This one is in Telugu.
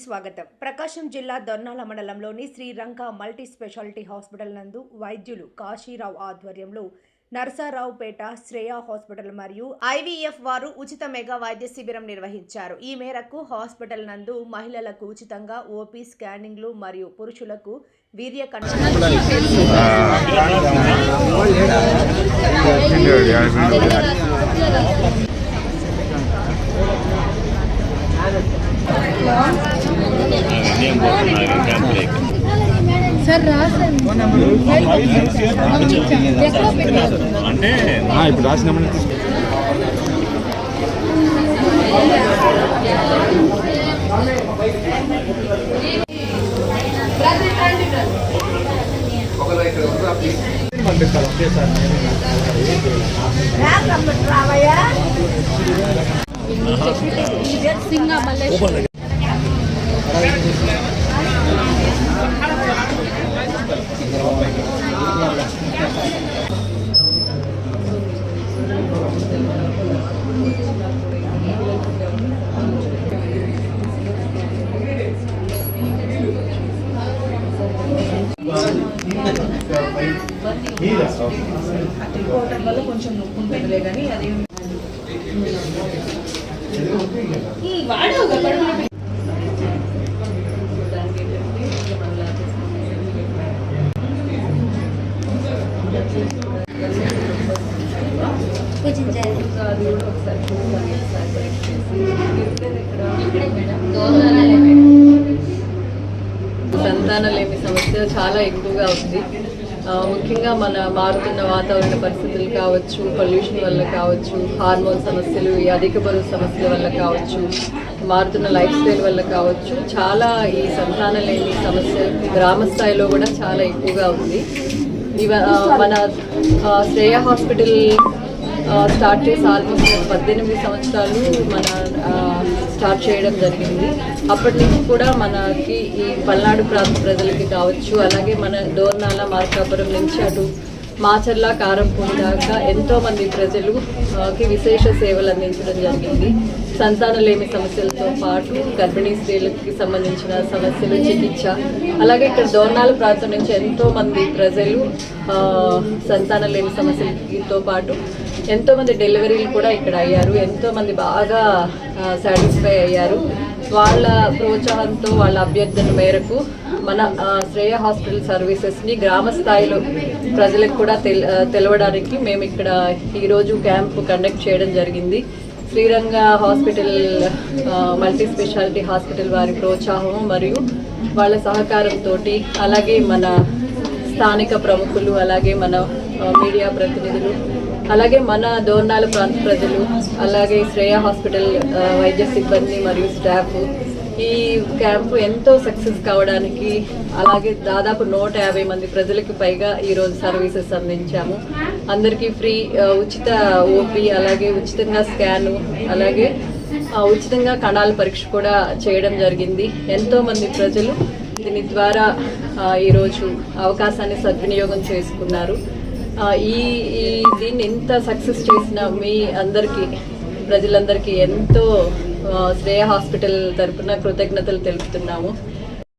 స్వాగతం. ప్రకాశం జిల్లా దొర్నాల మండలంలోని శ్రీరంగ మల్టీ స్పెషాలిటీ హాస్పిటల్ నందు వైద్యులు కాశీరావు ఆధ్వర్యంలో నరసరావుపేట శ్రేయ హాస్పిటల్ మరియు ఐవీఎఫ్ వారు ఉచిత మెగా వైద్య శిబిరం నిర్వహించారు. ఈ మేరకు హాస్పిటల్ నందు మహిళలకు ఉచితంగా ఓపీ స్కానింగ్లు మరియు పురుషులకు వీర్య అంటే ఇప్పుడు రాసిన వల్ల కొంచెం నొప్పి ఉంటుందిలే కానీ అది సంతానలేమి సమస్య చాలా ఎక్కువగా ఉంది. ముఖ్యంగా మన మారుతున్న వాతావరణ పరిస్థితులు కావచ్చు, పొల్యూషన్ వల్ల కావచ్చు, హార్మోన్ సమస్యలు, ఈ అధిక బరువు సమస్యల వల్ల కావచ్చు, మారుతున్న లైఫ్ స్టైల్ వల్ల కావచ్చు, చాలా ఈ సంతానలేమి సమస్య గ్రామ స్థాయిలో కూడా చాలా ఎక్కువగా ఉంది. మన శ్రేయ హాస్పిటల్ స్టార్ట్ చేసి ఆల్మోస్ట్ 18 సంవత్సరాలు మన స్టార్ట్ చేయడం జరిగింది. అప్పటి నుంచి కూడా మనకి ఈ పల్నాడు ప్రాంత ప్రజలకి కావచ్చు, అలాగే మన దోర్నాల మార్కాపురం నుంచి అటు మాచర్ల కారంపూడి దాకా ఎంతోమంది ప్రజలుకి విశేష సేవలు అందించడం జరిగింది. సంతానలేమి సమస్యలతో పాటు గర్భిణీ స్త్రీలకి సంబంధించిన సమస్యలు, చికిత్స, అలాగే ఇక్కడ దోర్నాల ప్రాంతం నుంచి ఎంతోమంది ప్రజలు సంతానలేమి సమస్యలతో పాటు ఎంతోమంది డెలివరీలు కూడా ఇక్కడ అయ్యారు. ఎంతోమంది బాగా సాటిస్ఫై అయ్యారు. వాళ్ళ ప్రోత్సాహంతో, వాళ్ళ అభ్యర్థన మేరకు మన శ్రేయ హాస్పిటల్ సర్వీసెస్ని గ్రామ స్థాయిలో ప్రజలకు కూడా తెలవడానికి మేము ఇక్కడ ఈరోజు క్యాంపు కండక్ట్ చేయడం జరిగింది. Sriranga hospital multi speciality hospital వారి ప్రోత్సాహం మరియు వాళ్ళ సహకారంతో, అలాగే మన స్థానిక ప్రముఖులు, అలాగే మన మీడియా ప్రతినిధులు, అలాగే మన దోర్నాల ప్రాంత ప్రజలు, అలాగే శ్రేయ హాస్పిటల్ వైద్య సిబ్బంది మరియు స్టాఫ్ ఈ క్యాంపు ఎంతో సక్సెస్ కావడానికి, అలాగే దాదాపు 150 మంది ప్రజలకు పైగా ఈరోజు సర్వీసెస్ అందించాము. అందరికీ ఫ్రీ ఉచిత ఓపీ, అలాగే ఉచితంగా స్కాను, అలాగే ఉచితంగా కణాల పరీక్ష కూడా చేయడం జరిగింది. ఎంతోమంది ప్రజలు దీని ద్వారా ఈరోజు అవకాశాన్ని సద్వినియోగం చేసుకున్నారు. దీన్ని ఇంత సక్సెస్ చేసిన మీ అందరికీ, ప్రజలందరికీ ఎంతో శ్రేయ హాస్పిటల్ తరఫున కృతజ్ఞతలు తెలుపుతున్నాము.